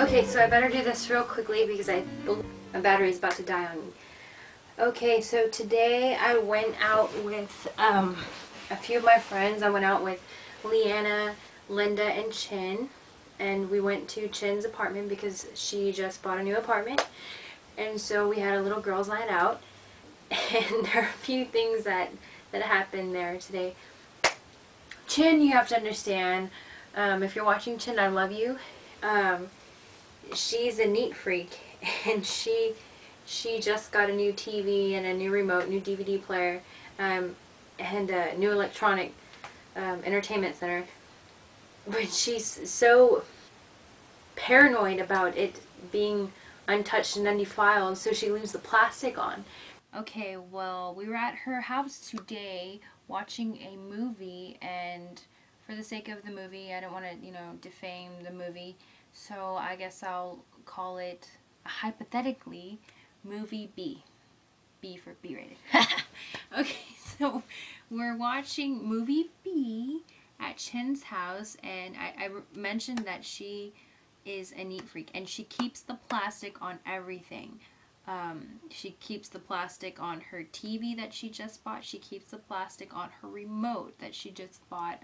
Okay, so I better do this real quickly because my battery is about to die on me. Okay, so today I went out with a few of my friends. I went out with Leanna, Linda, and Chin. And we went to Chin's apartment because she just bought a new apartment. And so we had a little girls' night out. And there are a few things that happened there today. Chin, you have to understand, if you're watching Chin, I love you. She's a neat freak, and she just got a new TV and a new remote, new DVD player, and a new electronic entertainment center. But she's so paranoid about it being untouched and undefiled, so she leaves the plastic on. Okay, well, we were at her house today watching a movie, and for the sake of the movie, I don't want to, defame the movie, so I guess I'll call it, hypothetically, movie B. B for B-rated. Okay, so we're watching movie B at Chin's house, and I mentioned that she is a neat freak, and she keeps the plastic on everything. She keeps the plastic on her TV that she just bought. She keeps the plastic on her remote that she just bought.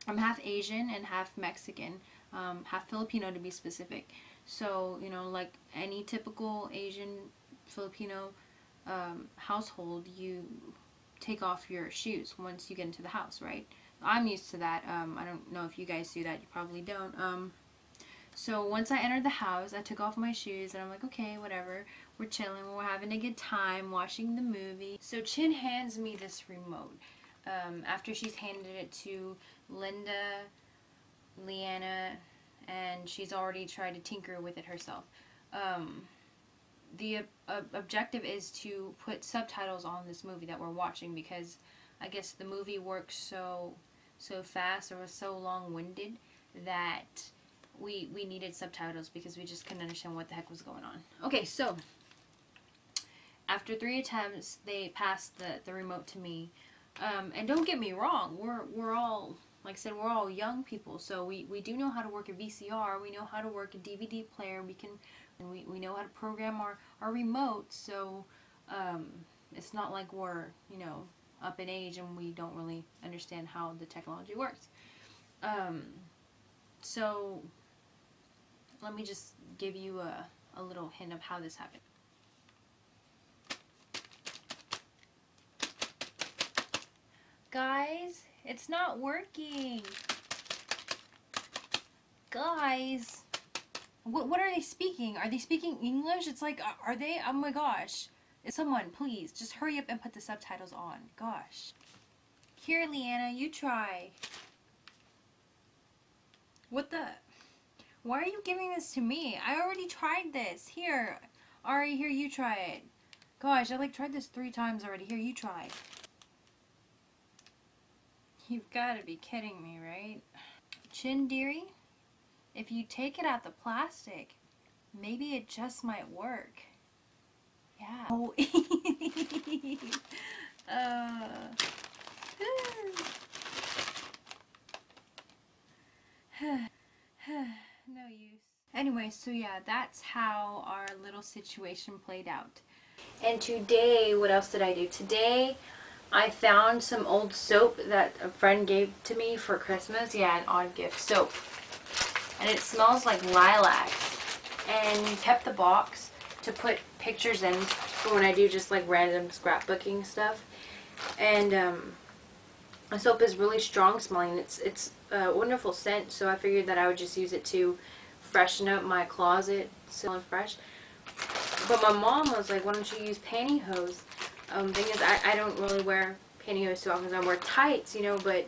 I'm half Asian and half Mexican, half Filipino to be specific. So, like any typical Asian Filipino household, you take off your shoes once you get into the house, right? I'm used to that. I don't know if you guys do that. You probably don't. So once I entered the house, I took off my shoes and I'm like, okay, whatever. We're chilling. We're having a good time watching the movie. So Chin hands me this remote. After she's handed it to Linda, Leanna, and she's already tried to tinker with it herself. The objective is to put subtitles on this movie that we're watching, because I guess the movie works so fast, or was so long-winded, that we needed subtitles because we just couldn't understand what the heck was going on. Okay, so after 3 attempts, they passed the remote to me. And don't get me wrong, we're all, like I said, we're all young people, so we do know how to work a VCR, we know how to work a DVD player, we know how to program our remote, so it's not like we're, up in age and we don't really understand how the technology works. So let me just give you a little hint of how this happened. Guys, it's not working. Guys, what are they speaking? Are they speaking English? It's like, are they? Oh my gosh. Someone, please, just hurry up and put the subtitles on. Gosh. Here, Leanna, you try. What the? Why are you giving this to me? I already tried this. Here. Ari, here, you try it. Gosh, I tried this 3 times already. Here, you try. You've got to be kidding me, right? Chin, dearie, if you take it out the plastic, maybe it just might work. Yeah. Oh. No use. Anyway, so yeah, that's how our little situation played out. And today, what else did I do? Today, I found some old soap that a friend gave to me for Christmas. Yeah, an odd gift soap. And it smells like lilac. And kept the box to put pictures in for when I do just like random scrapbooking stuff. And the soap is really strong smelling. It's a wonderful scent, so I figured that I would just use it to freshen up my closet, smelling fresh. But my mom was like, why don't you use pantyhose? Thing is, I don't really wear pantyhose too often. I wear tights, but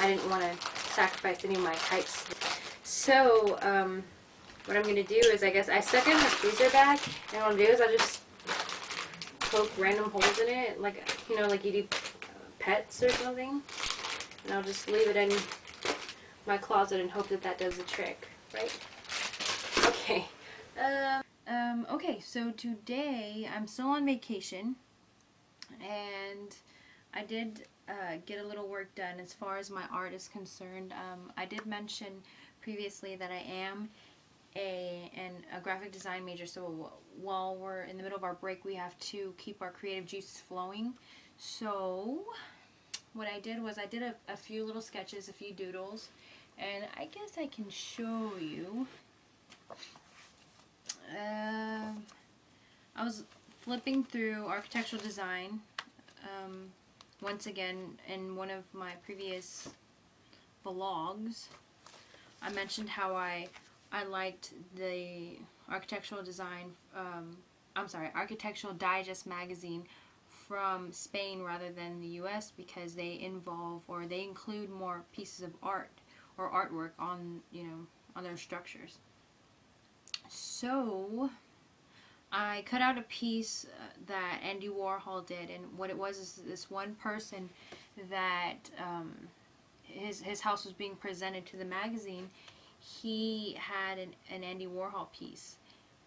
I didn't want to sacrifice any of my tights. So, what I'm going to do is, I guess, I stuck it in the freezer bag, and what I'll do is I'll just poke random holes in it, like, like you do pets or something. And I'll just leave it in my closet and hope that that does the trick, right? Okay. Okay, so today I'm still on vacation, and I did get a little work done as far as my art is concerned. I did mention previously that I am a graphic design major, so while we're in the middle of our break, we have to keep our creative juices flowing. So what I did was I did a few little sketches, a few doodles, and I guess I can show you. I was flipping through architectural design once again in one of my previous vlogs. I mentioned how I liked the architectural design, Architectural Digest magazine from Spain rather than the US, because they include more pieces of art or artwork on, on their structures. So I cut out a piece that Andy Warhol did, and what it was is this one person that his house was being presented to the magazine. He had an Andy Warhol piece,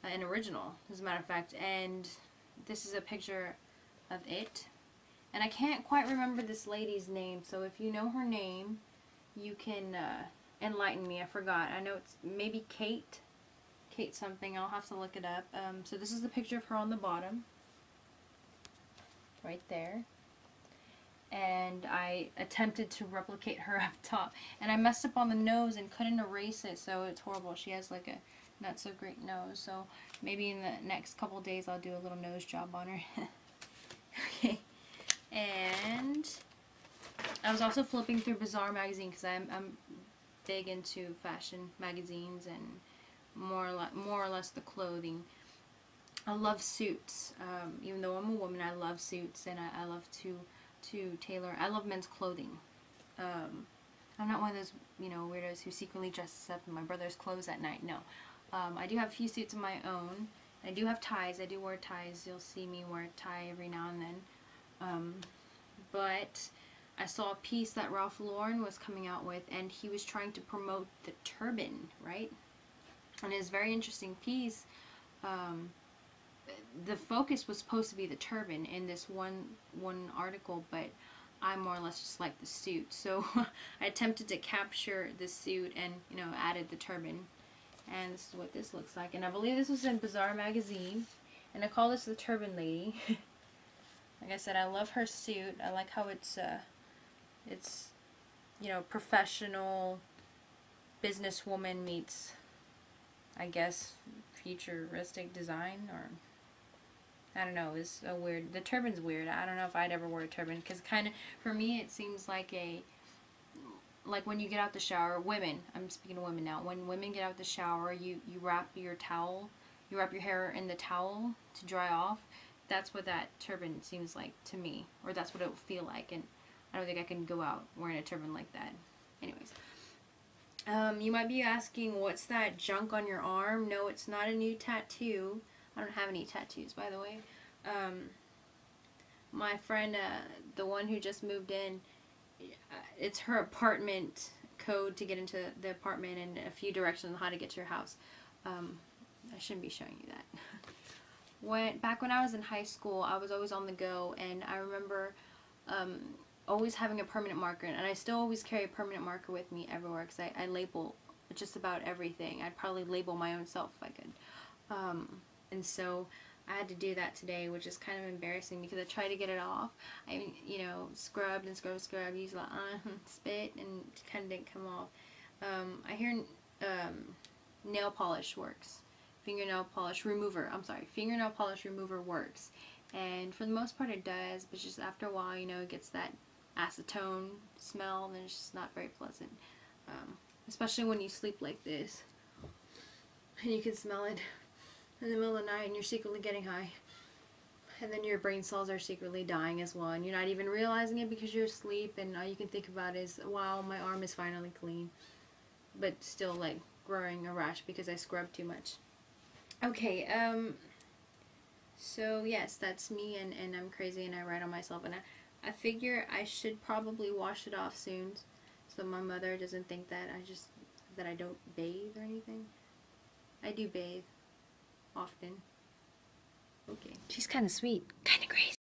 an original, as a matter of fact, and this is a picture of it. And I can't quite remember this lady's name, so if you know her name, you can enlighten me. I forgot. I know it's maybe Kate something. I'll have to look it up. So this is the picture of her on the bottom, right there. And I attempted to replicate her up top, and I messed up on the nose and couldn't erase it, so it's horrible. She has like a not so great nose, so maybe in the next couple days I'll do a little nose job on her. Okay, and I was also flipping through Bazaar magazine because I'm big into fashion magazines and more or less the clothing. I love suits. Even though I'm a woman, I love suits, and I love to tailor. I love men's clothing. I'm not one of those, weirdos who secretly dresses up in my brother's clothes at night. No. I do have a few suits of my own. I do have ties. I do wear ties. You'll see me wear a tie every now and then. But I saw a piece that Ralph Lauren was coming out with, and he was trying to promote the turban, right? And it's a very interesting piece. The focus was supposed to be the turban in this one article, but I more or less just like the suit. So I attempted to capture the suit and, added the turban. And this is what this looks like. And I believe this was in Bazaar magazine. And I call this the Turban Lady. Like I said, I love her suit. I like how it's professional businesswoman meets, I guess, futuristic design, or I don't know. It's a weird. The turban's weird. I don't know if I'd ever wear a turban, because kind of, for me, it seems like when you get out the shower, women, I'm speaking to women now, when women get out the shower, you wrap your hair in the towel to dry off. That's what that turban seems like to me, or that's what it would feel like, and I don't think I can go out wearing a turban like that. Anyways, you might be asking, what's that junk on your arm? No, it's not a new tattoo. I don't have any tattoos, by the way. My friend, the one who just moved in, it's her apartment code to get into the apartment, and a few directions on how to get to your house. I shouldn't be showing you that. Back when I was in high school, I was always on the go, and I remember always having a permanent marker, and I still always carry a permanent marker with me everywhere, because I label just about everything. I'd probably label my own self if I could. And so I had to do that today, which is kind of embarrassing because I tried to get it off. I scrubbed and scrubbed, used a lot spit, and it kind of didn't come off. I hear nail polish works. Fingernail polish remover works. And for the most part it does, but just after a while, it gets that acetone smell, and it's just not very pleasant. Especially when you sleep like this. And you can smell it in the middle of the night, and you're secretly getting high. And then your brain cells are secretly dying as well, and you're not even realizing it because you're asleep, and all you can think about is, wow, my arm is finally clean. But still, like, growing a rash because I scrubbed too much. Okay, so yes, that's me, and I'm crazy, and I write on myself, and I figure I should probably wash it off soon, so my mother doesn't think that I don't bathe or anything. I do bathe often. Okay. She's kind of sweet, kind of crazy.